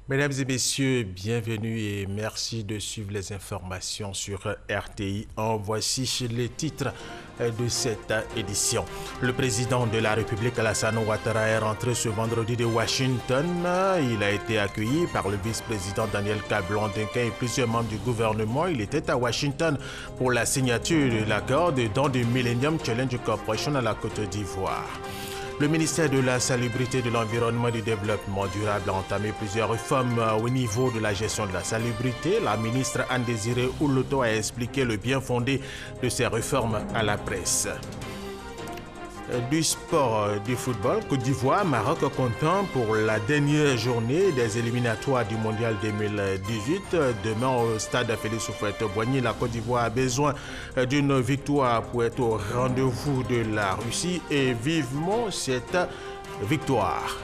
Mesdames et messieurs, bienvenue et merci de suivre les informations sur RTI. Voici les titres de cette édition. Le président de la République, Alassane Ouattara, est rentré ce vendredi de Washington. Il a été accueilli par le vice-président Daniel Kablan-Duncan et plusieurs membres du gouvernement. Il était à Washington pour la signature de l'accord de don du Millennium Challenge Corporation à la Côte d'Ivoire. Le ministère de la Salubrité, de l'Environnement et du Développement durable a entamé plusieurs réformes au niveau de la gestion de la salubrité. La ministre Anne-Désirée Ouloto a expliqué le bien fondé de ces réformes à la presse. Du sport, du football, Côte d'Ivoire, Maroc comptant pour la dernière journée des éliminatoires du Mondial 2018. Demain au stade Félix Houphouët-Boigny, la Côte d'Ivoire a besoin d'une victoire pour être au rendez-vous de la Russie et vivement cette victoire.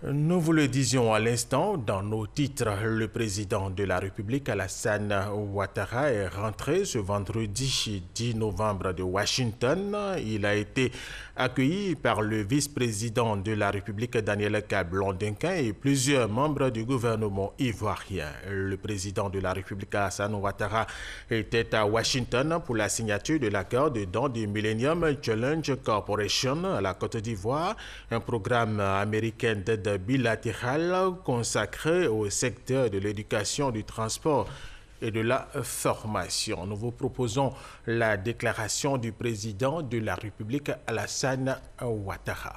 Nous vous le disions à l'instant dans nos titres, le président de la République, Alassane Ouattara, est rentré ce vendredi 10 novembre de Washington. Il a été accueilli par le vice-président de la République, Daniel Kablan-Duncan, et plusieurs membres du gouvernement ivoirien. Le président de la République, Alassane Ouattara, était à Washington pour la signature de l'accord de don du Millennium Challenge Corporation à la Côte d'Ivoire, un programme américain d'aide bilatérale consacré au secteur de l'éducation, du transport et de la formation. Nous vous proposons la déclaration du président de la République, Alassane Ouattara.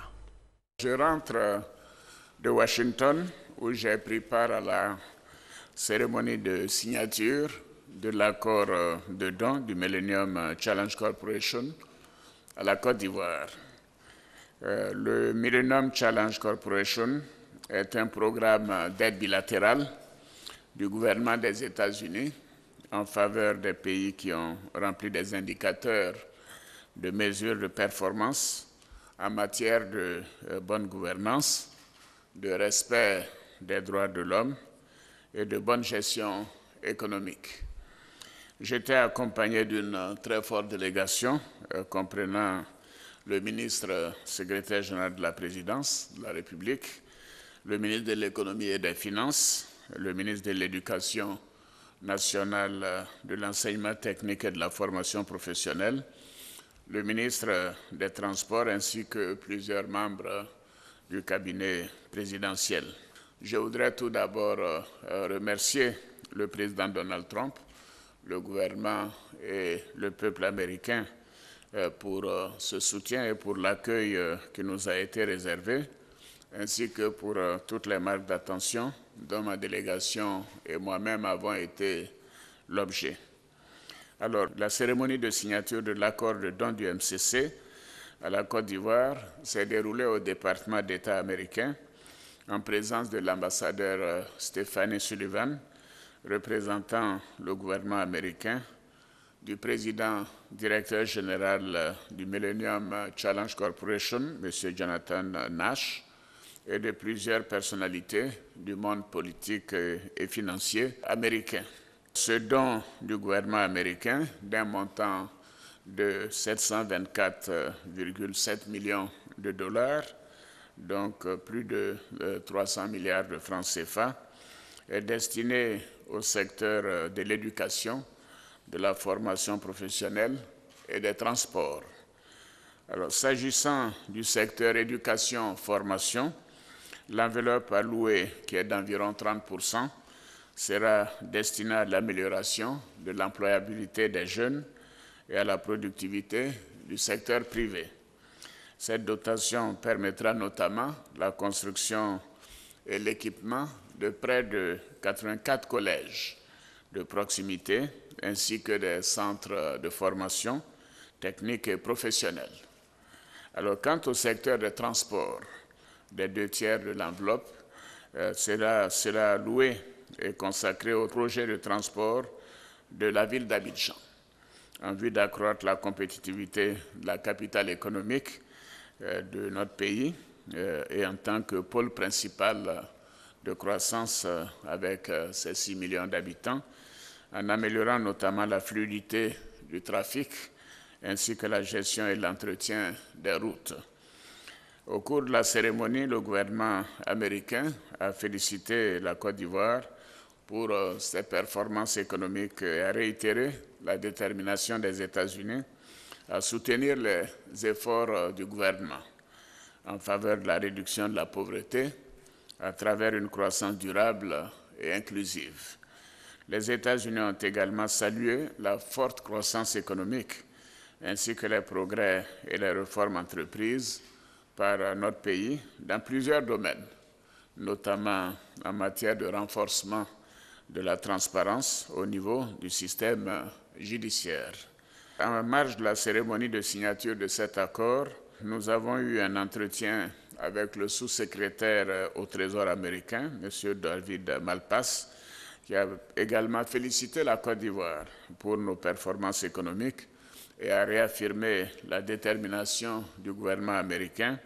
Je rentre de Washington où j'ai pris part à la cérémonie de signature de l'accord de don du Millennium Challenge Corporation à la Côte d'Ivoire. Le Millennium Challenge Corporation est un programme d'aide bilatérale du gouvernement des États-Unis en faveur des pays qui ont rempli des indicateurs de mesure de performance en matière de bonne gouvernance, de respect des droits de l'homme et de bonne gestion économique. J'étais accompagné d'une très forte délégation comprenant le ministre secrétaire général de la présidence de la République, le ministre de l'économie et des finances, le ministre de l'éducation nationale, de l'enseignement technique et de la formation professionnelle, le ministre des Transports ainsi que plusieurs membres du cabinet présidentiel. Je voudrais tout d'abord remercier le président Donald Trump, le gouvernement et le peuple américain pour ce soutien et pour l'accueil qui nous a été réservé, ainsi que pour toutes les marques d'attention dont ma délégation et moi-même avons été l'objet. Alors, la cérémonie de signature de l'accord de don du MCC à la Côte d'Ivoire s'est déroulée au département d'État américain en présence de l'ambassadeur Stephanie Sullivan, représentant le gouvernement américain, du président directeur général du Millennium Challenge Corporation, M. Jonathan Nash, et de plusieurs personnalités du monde politique et financier américain. Ce don du gouvernement américain d'un montant de 724,7 millions de dollars, donc plus de 300 milliards de francs CFA, est destiné au secteur de l'éducation, de la formation professionnelle et des transports. Alors, s'agissant du secteur éducation-formation, l'enveloppe allouée, qui est d'environ 30%, sera destinée à l'amélioration de l'employabilité des jeunes et à la productivité du secteur privé. Cette dotation permettra notamment la construction et l'équipement de près de 84 collèges de proximité ainsi que des centres de formation technique et professionnelle. Alors, quant au secteur des transports, des 2/3 de l'enveloppe sera alloué et consacré au projet de transport de la ville d'Abidjan en vue d'accroître la compétitivité de la capitale économique de notre pays et en tant que pôle principal de croissance avec ses 6 millions d'habitants, en améliorant notamment la fluidité du trafic ainsi que la gestion et l'entretien des routes. Au cours de la cérémonie, le gouvernement américain a félicité la Côte d'Ivoire pour ses performances économiques et a réitéré la détermination des États-Unis à soutenir les efforts du gouvernement en faveur de la réduction de la pauvreté à travers une croissance durable et inclusive. Les États-Unis ont également salué la forte croissance économique ainsi que les progrès et les réformes entreprises par notre pays dans plusieurs domaines, notamment en matière de renforcement de la transparence au niveau du système judiciaire. En marge de la cérémonie de signature de cet accord, nous avons eu un entretien avec le sous-secrétaire au Trésor américain, M. David Malpass, qui a également félicité la Côte d'Ivoire pour nos performances économiques et a réaffirmé la détermination du gouvernement américain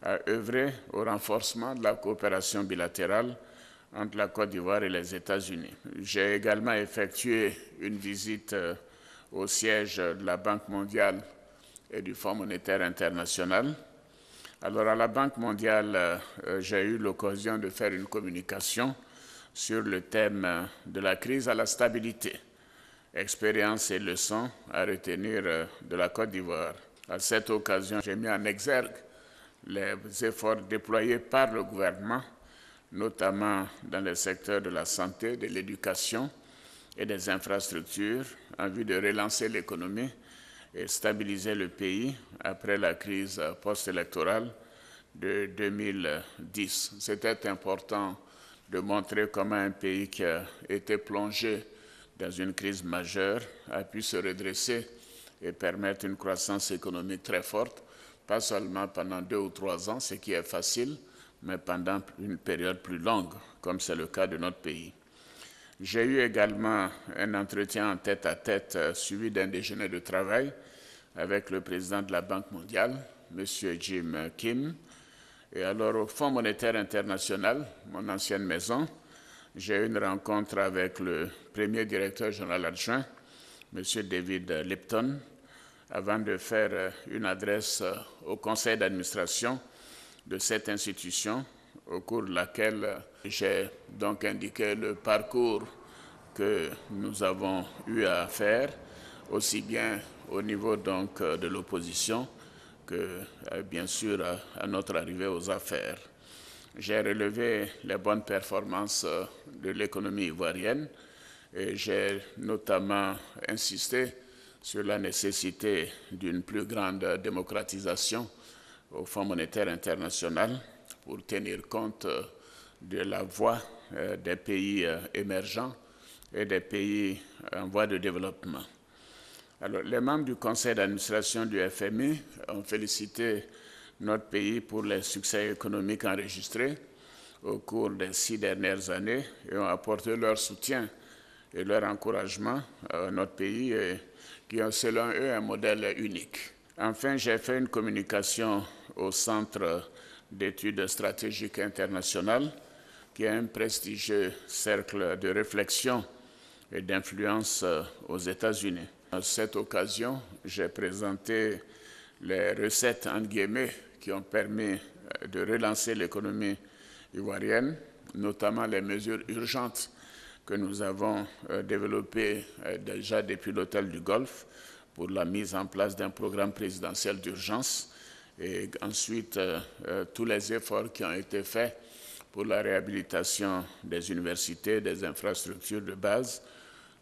à œuvrer au renforcement de la coopération bilatérale entre la Côte d'Ivoire et les États-Unis. J'ai également effectué une visite au siège de la Banque mondiale et du Fonds monétaire international. Alors à la Banque mondiale, j'ai eu l'occasion de faire une communication sur le thème de la crise à la stabilité, expériences et leçons à retenir de la Côte d'Ivoire. À cette occasion, j'ai mis en exergue les efforts déployés par le gouvernement, notamment dans les secteurs de la santé, de l'éducation et des infrastructures, en vue de relancer l'économie et stabiliser le pays après la crise post-électorale de 2010. C'était important de montrer comment un pays qui a été plongé dans une crise majeure a pu se redresser et permettre une croissance économique très forte, pas seulement pendant 2 ou 3 ans, ce qui est facile, mais pendant une période plus longue, comme c'est le cas de notre pays. J'ai eu également un entretien en tête-à-tête suivi d'un déjeuner de travail avec le président de la Banque mondiale, M. Jim Kim. Et alors au Fonds monétaire international, mon ancienne maison, j'ai eu une rencontre avec le premier directeur général adjoint, M. David Lipton, avant de faire une adresse au conseil d'administration de cette institution, au cours de laquelle j'ai donc indiqué le parcours que nous avons eu à faire, aussi bien au niveau donc de l'opposition que bien sûr à notre arrivée aux affaires. J'ai relevé les bonnes performances de l'économie ivoirienne et j'ai notamment insisté sur la nécessité d'une plus grande démocratisation au Fonds monétaire international pour tenir compte de la voix des pays émergents et des pays en voie de développement. Alors, les membres du conseil d'administration du FMI ont félicité notre pays pour les succès économiques enregistrés au cours des 6 dernières années et ont apporté leur soutien et leur encouragement à notre pays qui ont selon eux un modèle unique. Enfin, j'ai fait une communication au Centre d'études stratégiques internationales, qui est un prestigieux cercle de réflexion et d'influence aux États-Unis. À cette occasion, j'ai présenté les recettes entre guillemets qui ont permis de relancer l'économie ivoirienne, notamment les mesures urgentes que nous avons développées déjà depuis l'Hôtel du Golfe pour la mise en place d'un programme présidentiel d'urgence et ensuite tous les efforts qui ont été faits pour la réhabilitation des universités, des infrastructures de base,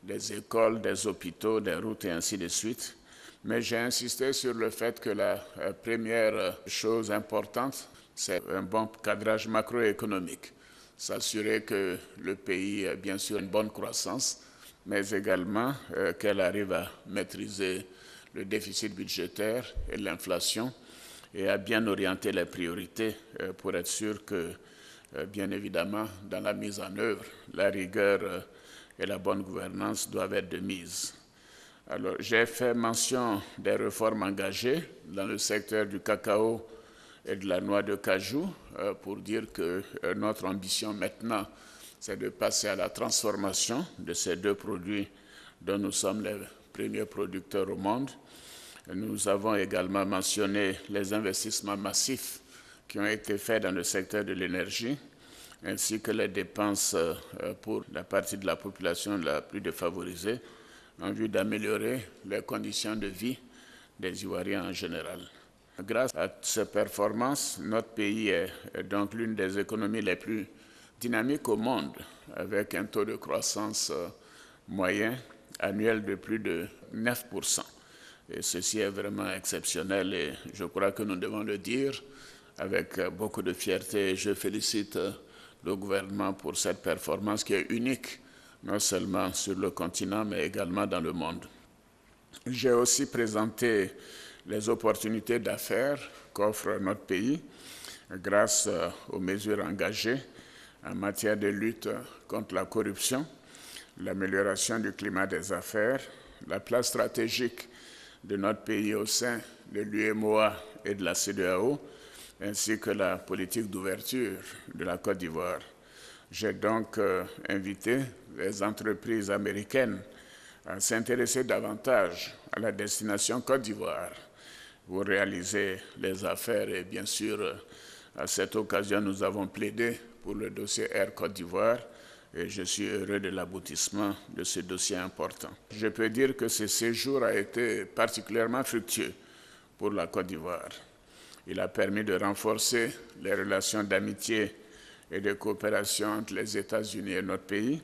des écoles, des hôpitaux, des routes et ainsi de suite. Mais j'ai insisté sur le fait que la première chose importante, c'est un bon cadrage macroéconomique. S'assurer que le pays ait bien sûr une bonne croissance, mais également qu'elle arrive à maîtriser le déficit budgétaire et l'inflation et à bien orienter les priorités pour être sûr que, bien évidemment, dans la mise en œuvre, la rigueur et la bonne gouvernance doivent être de mise. Alors, j'ai fait mention des réformes engagées dans le secteur du cacao et de la noix de cajou pour dire que notre ambition maintenant, c'est de passer à la transformation de ces 2 produits dont nous sommes les premiers producteurs au monde. Nous avons également mentionné les investissements massifs qui ont été faits dans le secteur de l'énergie, ainsi que les dépenses pour la partie de la population la plus défavorisée, en vue d'améliorer les conditions de vie des Ivoiriens en général. Grâce à ces performances, notre pays est donc l'une des économies les plus dynamiques au monde, avec un taux de croissance moyen annuel de plus de 9%. Et ceci est vraiment exceptionnel et je crois que nous devons le dire avec beaucoup de fierté. Je félicite le gouvernement pour cette performance qui est unique, non seulement sur le continent, mais également dans le monde. J'ai aussi présenté les opportunités d'affaires qu'offre notre pays grâce aux mesures engagées en matière de lutte contre la corruption, l'amélioration du climat des affaires, la place stratégique de notre pays au sein de l'UEMOA et de la CEDEAO, ainsi que la politique d'ouverture de la Côte d'Ivoire. J'ai donc invité les entreprises américaines à s'intéresser davantage à la destination Côte d'Ivoire pour réaliser les affaires et bien sûr, à cette occasion, nous avons plaidé pour le dossier Air Côte d'Ivoire et je suis heureux de l'aboutissement de ce dossier important. Je peux dire que ce séjour a été particulièrement fructueux pour la Côte d'Ivoire. Il a permis de renforcer les relations d'amitié et de coopération entre les États-Unis et notre pays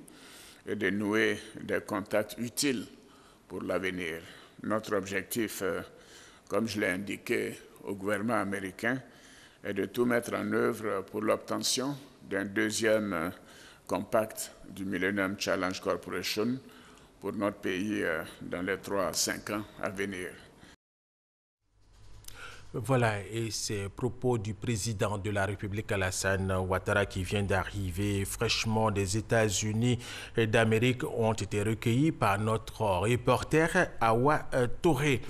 et de nouer des contacts utiles pour l'avenir. Notre objectif, comme je l'ai indiqué au gouvernement américain, est de tout mettre en œuvre pour l'obtention d'un deuxième compact du Millennium Challenge Corporation pour notre pays dans les 3 à 5 ans à venir. Voilà, et ces propos du président de la République Alassane Ouattara qui vient d'arriver fraîchement des États-Unis d'Amérique ont été recueillis par notre reporter Awa Touré.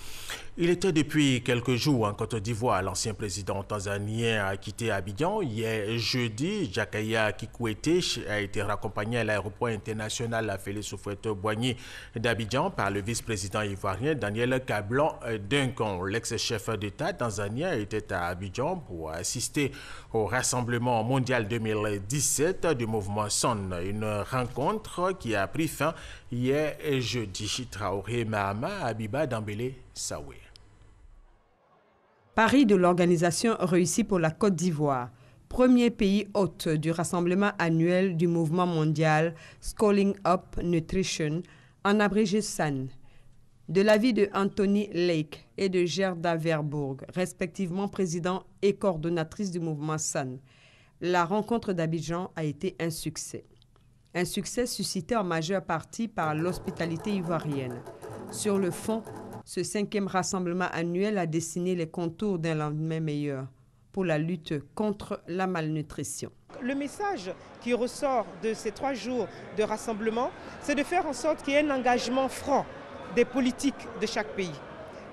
Il était depuis quelques jours en Côte d'Ivoire. L'ancien président tanzanien a quitté Abidjan. Hier jeudi, Jakaya Kikwete a été raccompagné à l'aéroport international Félix Houphouët-Boigny d'Abidjan par le vice-président ivoirien Daniel Kablan-Duncan. L'ex-chef d'État tanzanien était à Abidjan pour assister au rassemblement mondial 2017 du mouvement SON. Une rencontre qui a pris fin hier jeudi. Traoré Mahama, Abiba Dambélé, Saoué. Pari de l'organisation réussie pour la Côte d'Ivoire, premier pays hôte du rassemblement annuel du mouvement mondial Scaling Up Nutrition, en abrégé SAN. De l'avis de Anthony Lake et de Gerda Verbourg, respectivement président et coordonnatrice du mouvement SAN, la rencontre d'Abidjan a été un succès. Un succès suscité en majeure partie par l'hospitalité ivoirienne. Sur le fond, ce 5e rassemblement annuel a dessiné les contours d'un lendemain meilleur pour la lutte contre la malnutrition. Le message qui ressort de ces 3 jours de rassemblement, c'est de faire en sorte qu'il y ait un engagement franc des politiques de chaque pays.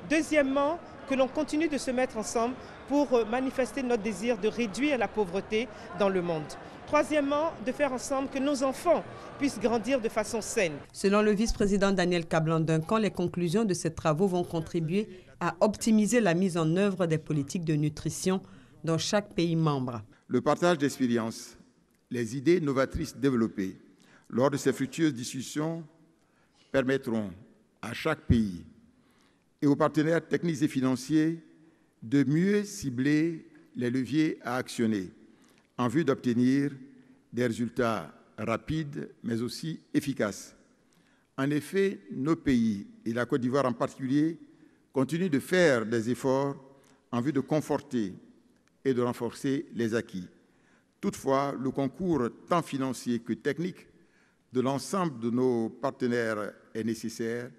Deuxièmement, que l'on continue de se mettre ensemble pour manifester notre désir de réduire la pauvreté dans le monde. Troisièmement, de faire ensemble que nos enfants puissent grandir de façon saine. Selon le vice-président Daniel Kablan-Duncan, les conclusions de ces travaux vont contribuer à optimiser la mise en œuvre des politiques de nutrition dans chaque pays membre. Le partage d'expériences, les idées novatrices développées lors de ces fructueuses discussions permettront à chaque pays et aux partenaires techniques et financiers de mieux cibler les leviers à actionner en vue d'obtenir des résultats rapides mais aussi efficaces. En effet, nos pays, et la Côte d'Ivoire en particulier, continuent de faire des efforts en vue de conforter et de renforcer les acquis. Toutefois, le concours tant financier que technique de l'ensemble de nos partenaires est nécessaire,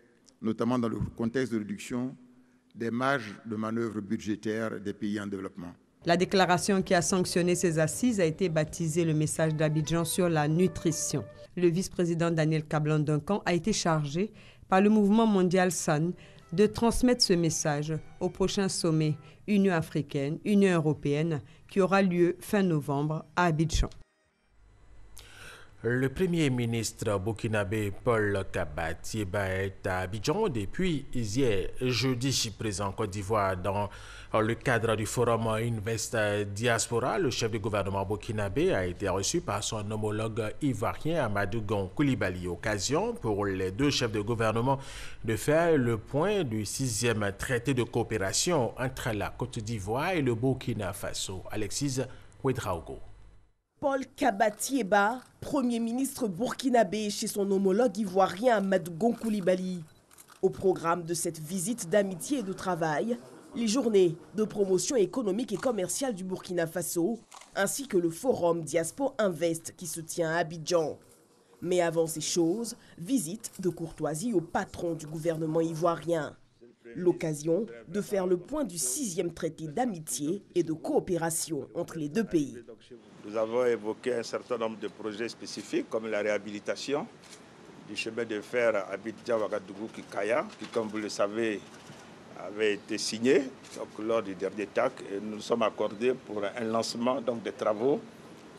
notamment dans le contexte de réduction des marges de manœuvre budgétaires des pays en développement. La déclaration qui a sanctionné ces assises a été baptisée le message d'Abidjan sur la nutrition. Le vice-président Daniel Kablan-Duncan a été chargé par le mouvement mondial SAN de transmettre ce message au prochain sommet Union africaine, Union européenne qui aura lieu fin novembre à Abidjan. Le Premier ministre burkinabé Paul Kaba-Thiéba est à Abidjan depuis hier jeudi, présent en Côte d'Ivoire dans le cadre du forum Invest Diaspora. Le chef du gouvernement burkinabé a été reçu par son homologue ivoirien Amadou Gon Coulibaly. Occasion pour les deux chefs de gouvernement de faire le point du 6e traité de coopération entre la Côte d'Ivoire et le Burkina Faso. Alexis Ouedraogo. Paul Kaba-Thiéba, Premier ministre burkinabé chez son homologue ivoirien Amadou Gon Coulibaly. Au programme de cette visite d'amitié et de travail, les journées de promotion économique et commerciale du Burkina Faso, ainsi que le forum Diaspora Invest qui se tient à Abidjan. Mais avant ces choses, visite de courtoisie au patron du gouvernement ivoirien. L'occasion de faire le point du 6e traité d'amitié et de coopération entre les deux pays. Nous avons évoqué un certain nombre de projets spécifiques comme la réhabilitation du chemin de fer Abidjan-Ouagadougou-Kikaya, qui, comme vous le savez, avait été signé lors du dernier TAC. Et nous nous sommes accordés pour un lancement des travaux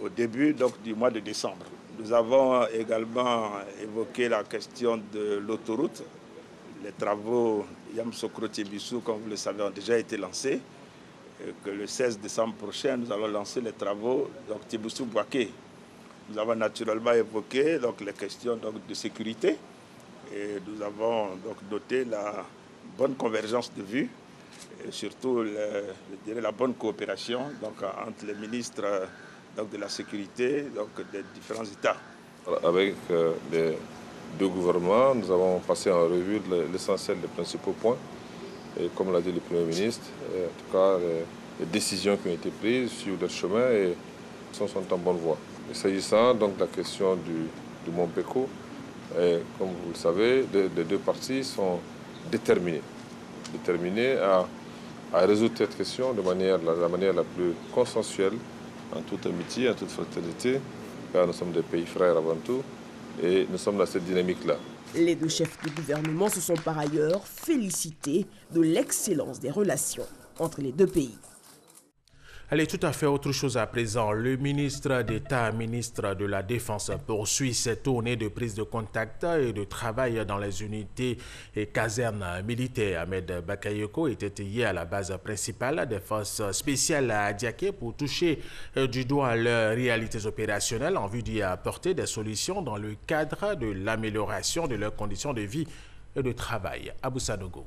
au début du mois de décembre. Nous avons également évoqué la question de l'autoroute. Les travaux Yamoussoukro-Tiébissou, comme vous le savez, ont déjà été lancés. Et que le 16 décembre prochain, nous allons lancer les travaux Tiébissou-Bouaké. Nous avons naturellement évoqué les questions de sécurité. Et nous avons noté la bonne convergence de vues et surtout la bonne coopération entre les ministres de la sécurité des différents États. Avec les deux gouvernements, nous avons passé en revue l'essentiel des principaux points. Et comme l'a dit le Premier ministre, en tout cas, les décisions qui ont été prises sur leur chemin et sont en bonne voie. S'agissant de la question du Mont Péco, comme vous le savez, les deux parties sont déterminées à résoudre cette question de la manière la plus consensuelle, en toute amitié, en toute fraternité, car nous sommes des pays frères avant tout, et nous sommes dans cette dynamique-là. Les deux chefs de gouvernement se sont par ailleurs félicités de l'excellence des relations entre les deux pays. Allez, tout à fait autre chose à présent. Le ministre d'État, ministre de la Défense, poursuit cette tournée de prise de contact et de travail dans les unités et casernes militaires. Ahmed Bakayoko était hier à la base principale des forces spéciales à Adiaké pour toucher du doigt leurs réalités opérationnelles en vue d'y apporter des solutions dans le cadre de l'amélioration de leurs conditions de vie et de travail. Abou Sanogo.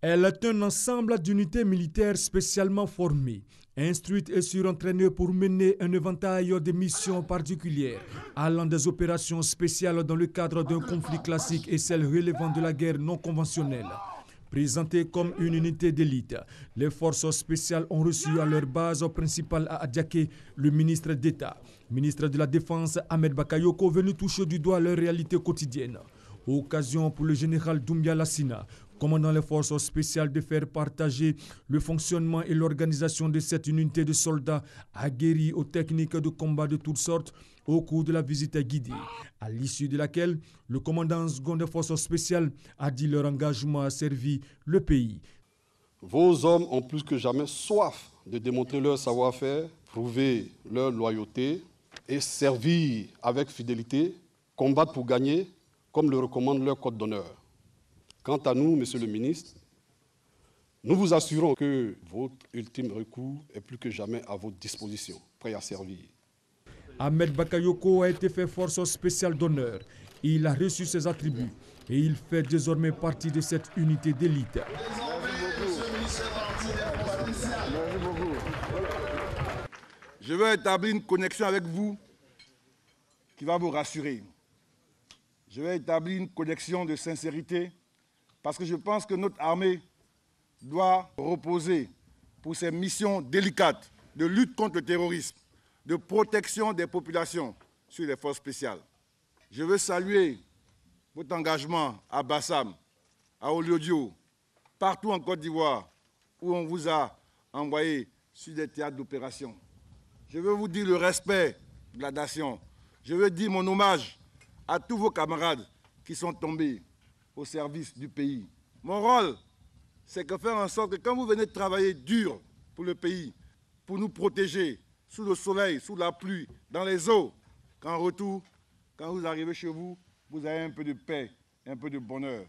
Elle est un ensemble d'unités militaires spécialement formées, instruites et surentraînées pour mener un éventail de missions particulières, allant des opérations spéciales dans le cadre d'un conflit classique et celles relevant de la guerre non conventionnelle. Présentées comme une unité d'élite, les forces spéciales ont reçu à leur base principale à Adiaké le ministre d'État, ministre de la Défense Ahmed Bakayoko, venu toucher du doigt leur réalité quotidienne. Occasion pour le général Doumbia Lassina, commandant les forces spéciales, de faire partager le fonctionnement et l'organisation de cette unité de soldats aguerris aux techniques de combat de toutes sortes au cours de la visite guidée, à l'issue de laquelle le commandant second des forces spéciales a dit leur engagement à servir le pays. Vos hommes ont plus que jamais soif de démontrer leur savoir-faire, prouver leur loyauté et servir avec fidélité, combattre pour gagner, comme le recommande leur code d'honneur. Quant à nous, Monsieur le ministre, nous vous assurons que votre ultime recours est plus que jamais à votre disposition, prêt à servir. Ahmed Bakayoko a été fait force spéciale d'honneur. Il a reçu ses attributs et il fait désormais partie de cette unité d'élite. Je veux établir une connexion avec vous qui va vous rassurer. Je vais établir une connexion de sincérité parce que je pense que notre armée doit reposer pour ses missions délicates de lutte contre le terrorisme, de protection des populations sur les forces spéciales. Je veux saluer votre engagement à Bassam, à Oliodio, partout en Côte d'Ivoire, où on vous a envoyé sur des théâtres d'opération. Je veux vous dire le respect de la nation. Je veux dire mon hommage à tous vos camarades qui sont tombés au service du pays. Mon rôle, c'est de faire en sorte que quand vous venez de travailler dur pour le pays, pour nous protéger sous le soleil, sous la pluie, dans les eaux, qu'en retour, quand vous arrivez chez vous, vous avez un peu de paix, un peu de bonheur.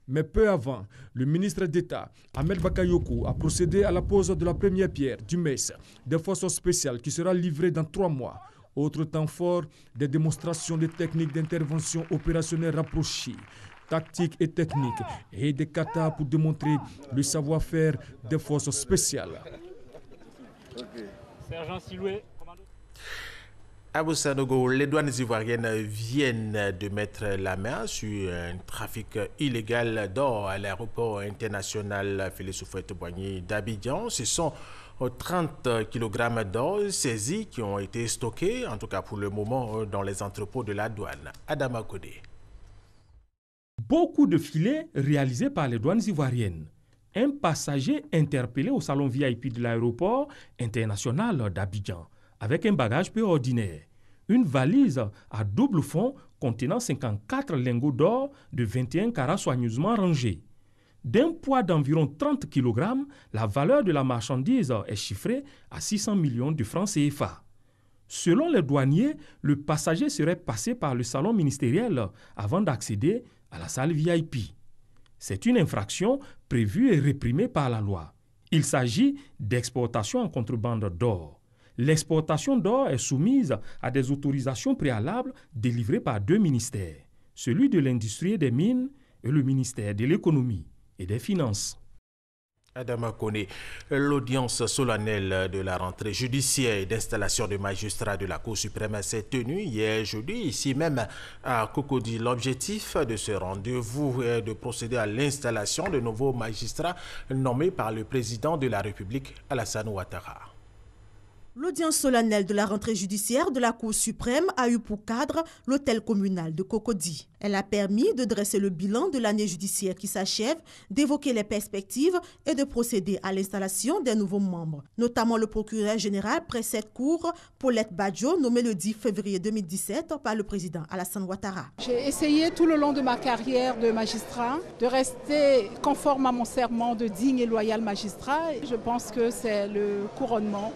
Mais peu avant, le ministre d'État, Ahmed Bakayoko, a procédé à la pose de la première pierre du MES, des forces spéciales qui sera livrée dans 3 mois. Autre temps fort, des démonstrations de techniques d'intervention opérationnelle rapprochées, tactiques et techniques, et des katas pour démontrer le savoir-faire des forces spéciales. Sergent Siloué. À Boussanogo, les douanes ivoiriennes viennent de mettre la main sur un trafic illégal d'or à l'aéroport international Félix Houphouët-Boigny d'Abidjan. Ce sont 30 kg d'or saisis qui ont été stockés, en tout cas pour le moment, dans les entrepôts de la douane. Adama Kodé. Beaucoup de filets réalisés par les douanes ivoiriennes. Un passager interpellé au salon VIP de l'aéroport international d'Abidjan avec un bagage peu ordinaire. Une valise à double fond contenant 54 lingots d'or de 21 carats soigneusement rangés. D'un poids d'environ 30 kg, la valeur de la marchandise est chiffrée à 600 millions de francs CFA. Selon les douaniers, le passager serait passé par le salon ministériel avant d'accéder à la salle VIP. C'est une infraction prévue et réprimée par la loi. Il s'agit d'exportation en contrebande d'or. L'exportation d'or est soumise à des autorisations préalables délivrées par 2 ministères, celui de l'industrie et des mines et le ministère de l'économie et des finances. Adama Kone, l'audience solennelle de la rentrée judiciaire et d'installation de magistrats de la Cour suprême s'est tenue hier jeudi, ici même à Cocody. L'objectif de ce rendez-vous est de procéder à l'installation de nouveaux magistrats nommés par le président de la République, Alassane Ouattara. L'audience solennelle de la rentrée judiciaire de la Cour suprême a eu pour cadre l'hôtel communal de Cocody. Elle a permis de dresser le bilan de l'année judiciaire qui s'achève, d'évoquer les perspectives et de procéder à l'installation des nouveaux membres, notamment le procureur général près cette cour, Paulette Badjo, nommé le 10 février 2017 par le président Alassane Ouattara. J'ai essayé tout le long de ma carrière de magistrat de rester conforme à mon serment de digne et loyal magistrat. Je pense que c'est le couronnement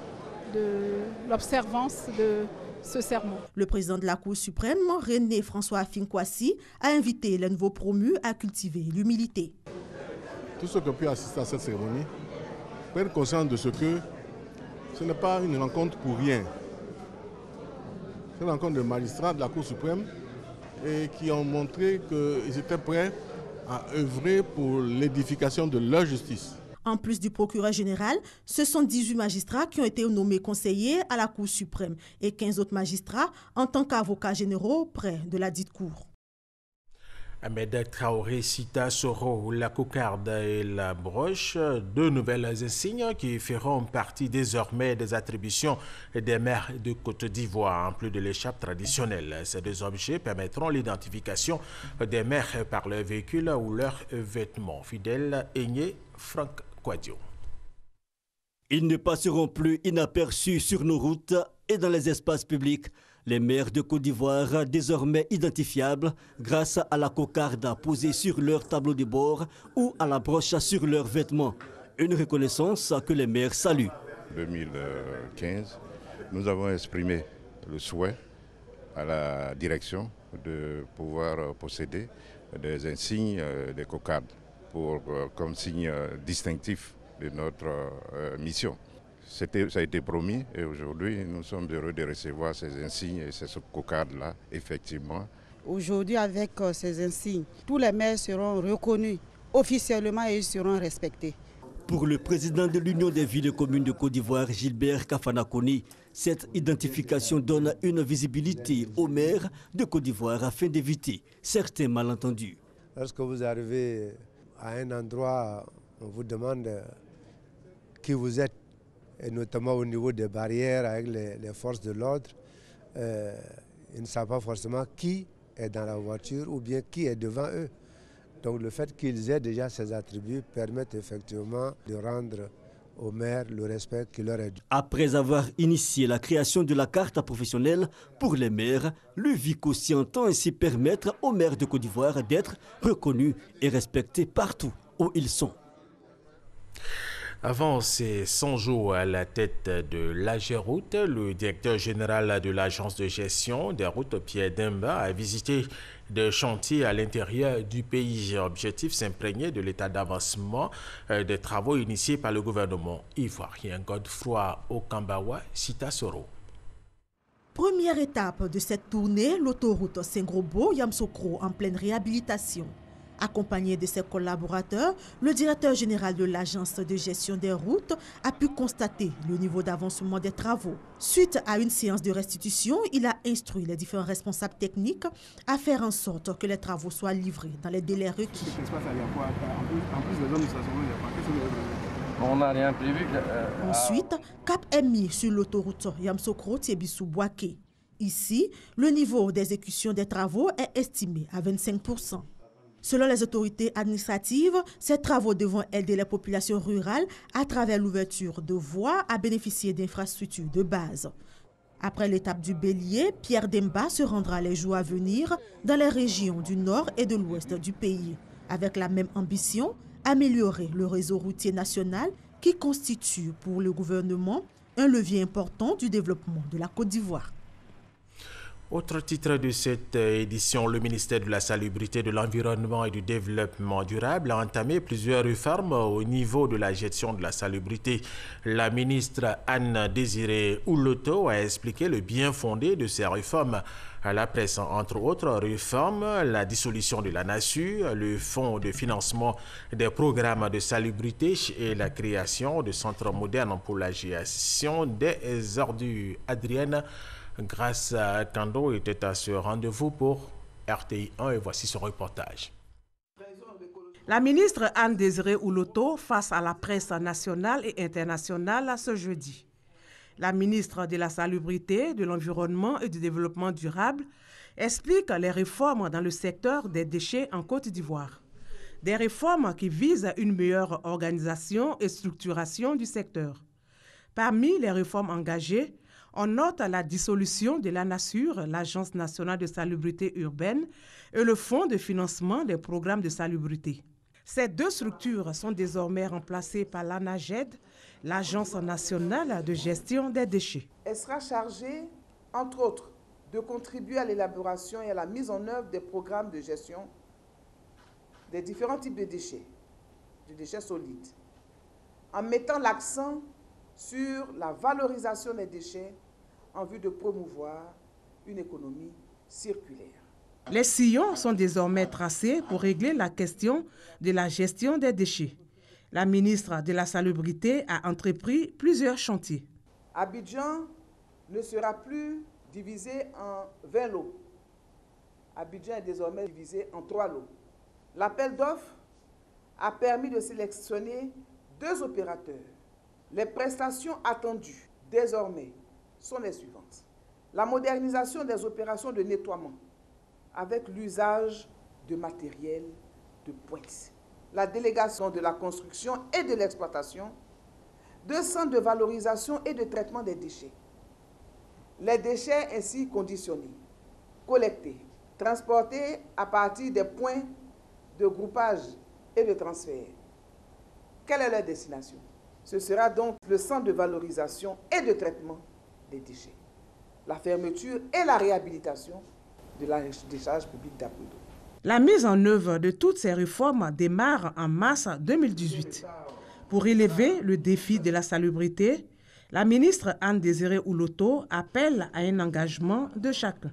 de l'observance de ce serment. Le président de la Cour suprême, René François Afinkwasi, a invité les nouveaux promus à cultiver l'humilité. Tous ceux qui ont pu assister à cette cérémonie prennent conscience de ce que ce n'est pas une rencontre pour rien. C'est une rencontre de magistrats de la Cour suprême et qui ont montré qu'ils étaient prêts à œuvrer pour l'édification de leur justice. En plus du procureur général, ce sont 18 magistrats qui ont été nommés conseillers à la Cour suprême et 15 autres magistrats en tant qu'avocats généraux près de la dite Cour. Ahmed Traoré, Sita Soro, la cocarde et la broche, 2 nouvelles insignes qui feront partie désormais des attributions des maires de Côte d'Ivoire, en plus de l'écharpe traditionnelle. Ces 2 objets permettront l'identification des maires par leur véhicule ou leurs vêtements. Fidèle Aigné, Franck Quadio. Ils ne passeront plus inaperçus sur nos routes et dans les espaces publics. Les maires de Côte d'Ivoire, désormais identifiables grâce à la cocarde posée sur leur tableau de bord ou à la broche sur leurs vêtements. Une reconnaissance que les maires saluent. En 2015, nous avons exprimé le souhait à la direction de pouvoir posséder des insignes, des cocardes, comme signe distinctif de notre mission. Ça a été promis et aujourd'hui nous sommes heureux de recevoir ces insignes et ces cocardes-là, effectivement. Aujourd'hui, avec ces insignes, tous les maires seront reconnus officiellement et ils seront respectés. Pour le président de l'Union des villes et communes de Côte d'Ivoire, Gilbert Kafanakoni, cette identification donne une visibilité aux maires de Côte d'Ivoire afin d'éviter certains malentendus. Lorsque vous arrivez à un endroit, on vous demande qui vous êtes, et notamment au niveau des barrières avec les forces de l'ordre, ils ne savent pas forcément qui est dans la voiture ou bien qui est devant eux. Donc le fait qu'ils aient déjà ces attributs permet effectivement de rendre aux maires le respect qui leur est dû. Après avoir initié la création de la carte professionnelle pour les maires, le VICOSI entend ainsi permettre aux maires de Côte d'Ivoire d'être reconnus et respectés partout où ils sont. Avant ses 100 jours à la tête de l'AGEROUTE, le directeur général de l'agence de gestion des routes, Pierre Demba, a visité des chantiers à l'intérieur du pays. Objectif, s'imprégner de l'état d'avancement des travaux initiés par le gouvernement ivoirien. Godefroy Okambawa, Sita Soro. Première étape de cette tournée, l'autoroute Sengrobo-Yamsokro en pleine réhabilitation. Accompagné de ses collaborateurs, le directeur général de l'agence de gestion des routes a pu constater le niveau d'avancement des travaux. Suite à une séance de restitution, il a instruit les différents responsables techniques à faire en sorte que les travaux soient livrés dans les délais requis. On n'a rien prévu. Ensuite, cap est mis sur l'autoroute Yamsokro-Tiebissou-Bouaké. Ici, le niveau d'exécution des travaux est estimé à 25%. Selon les autorités administratives, ces travaux devront aider les populations rurales à travers l'ouverture de voies à bénéficier d'infrastructures de base. Après l'étape du Bélier, Pierre Demba se rendra les jours à venir dans les régions du nord et de l'ouest du pays. Avec la même ambition, améliorer le réseau routier national qui constitue pour le gouvernement un levier important du développement de la Côte d'Ivoire. Autre titre de cette édition, le ministère de la Salubrité, de l'Environnement et du Développement durable a entamé plusieurs réformes au niveau de la gestion de la salubrité. La ministre Anne-Désirée Ouloto a expliqué le bien fondé de ces réformes à la presse. Entre autres réformes, la dissolution de la NASU, le fonds de financement des programmes de salubrité et la création de centres modernes pour la gestion des ordures. Adrienne Grâce à Kando était à ce rendez-vous pour RTI 1 et voici son reportage. La ministre Anne-Désirée Ouloto face à la presse nationale et internationale ce jeudi. La ministre de la Salubrité, de l'Environnement et du Développement durable explique les réformes dans le secteur des déchets en Côte d'Ivoire. Des réformes qui visent une meilleure organisation et structuration du secteur. Parmi les réformes engagées, on note la dissolution de l'ANASUR, l'Agence nationale de salubrité urbaine, et le Fonds de financement des programmes de salubrité. Ces deux structures sont désormais remplacées par l'ANAGED, l'Agence nationale de gestion des déchets. Elle sera chargée, entre autres, de contribuer à l'élaboration et à la mise en œuvre des programmes de gestion des différents types de déchets solides, en mettant l'accent sur la valorisation des déchets en vue de promouvoir une économie circulaire. Les sillons sont désormais tracés pour régler la question de la gestion des déchets. La ministre de la Salubrité a entrepris plusieurs chantiers. Abidjan ne sera plus divisé en 20 lots. Abidjan est désormais divisé en 3 lots. L'appel d'offres a permis de sélectionner 2 opérateurs. Les prestations attendues désormais sont les suivantes. La modernisation des opérations de nettoiement avec l'usage de matériel de pointe. La délégation de la construction et de l'exploitation de centres de valorisation et de traitement des déchets. Les déchets ainsi conditionnés, collectés, transportés à partir des points de groupage et de transfert. Quelle est leur destination? Ce sera donc le centre de valorisation et de traitement des déchets. La fermeture et la réhabilitation de la décharge publique d'Apudo. La mise en œuvre de toutes ces réformes démarre en mars 2018. Pour relever le défi de la salubrité, la ministre Anne-Désirée Ouloto appelle à un engagement de chacun.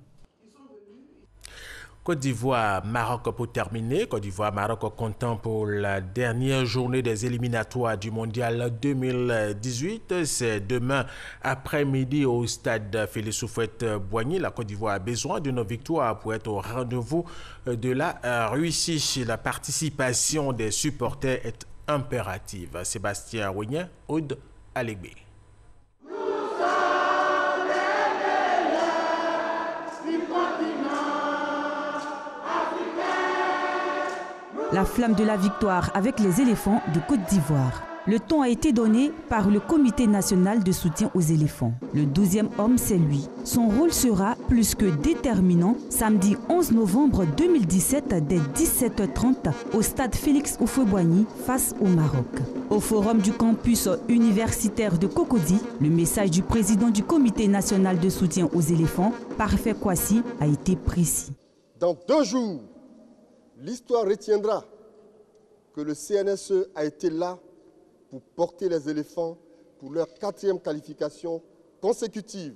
Côte d'Ivoire-Maroc pour terminer. Côte d'Ivoire-Maroc comptant pour la dernière journée des éliminatoires du Mondial 2018. C'est demain après-midi au stade Félix Houphouët-Boigny. La Côte d'Ivoire a besoin d'une victoire pour être au rendez-vous de la Russie. La participation des supporters est impérative. Sébastien Rougnin, Aude Alégbé. La flamme de la victoire avec les éléphants de Côte d'Ivoire. Le ton a été donné par le Comité national de soutien aux éléphants. Le 12e homme, c'est lui. Son rôle sera plus que déterminant samedi 11 novembre 2017 dès 17h30 au stade Félix Houphouët-Boigny face au Maroc. Au forum du campus universitaire de Cocody, le message du président du Comité national de soutien aux éléphants, Parfait Kwasi, a été précis. Dans 2 jours, l'histoire retiendra que le CNSE a été là pour porter les éléphants pour leur 4e qualification consécutive.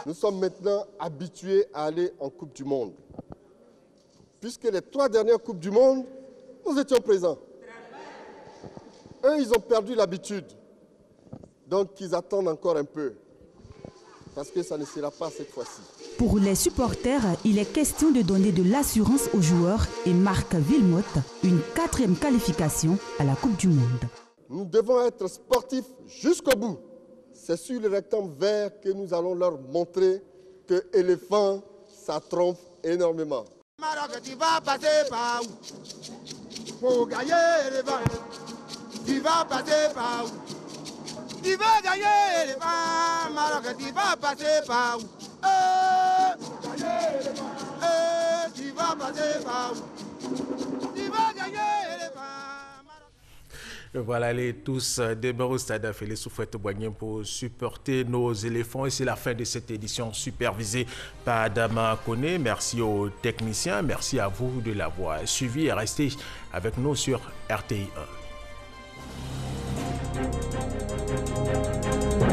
Nous sommes maintenant habitués à aller en Coupe du Monde. Puisque les 3 dernières Coupes du Monde, nous étions présents. Eux, ils ont perdu l'habitude. Donc, ils attendent encore un peu. Parce que ça ne sera pas cette fois-ci. Pour les supporters, il est question de donner de l'assurance aux joueurs et Marc Villemotte une 4e qualification à la Coupe du Monde. Nous devons être sportifs jusqu'au bout. C'est sur le rectangle vert que nous allons leur montrer que l'éléphant, ça trompe énormément. Maroc, tu vas passer par où? Pour gagner l'éléphant, tu vas passer par où? Tu vas gagner l'éléphant, Maroc, tu vas passer par où? Tu vas passer par où? Tu vas gagner l'éléphant. Voilà, les tous débarqués au stade Félix Houphouët-Boigny pour supporter nos éléphants. Et c'est la fin de cette édition supervisée par Adama Kone. Merci aux techniciens, merci à vous de l'avoir suivi et restez avec nous sur RTI 1.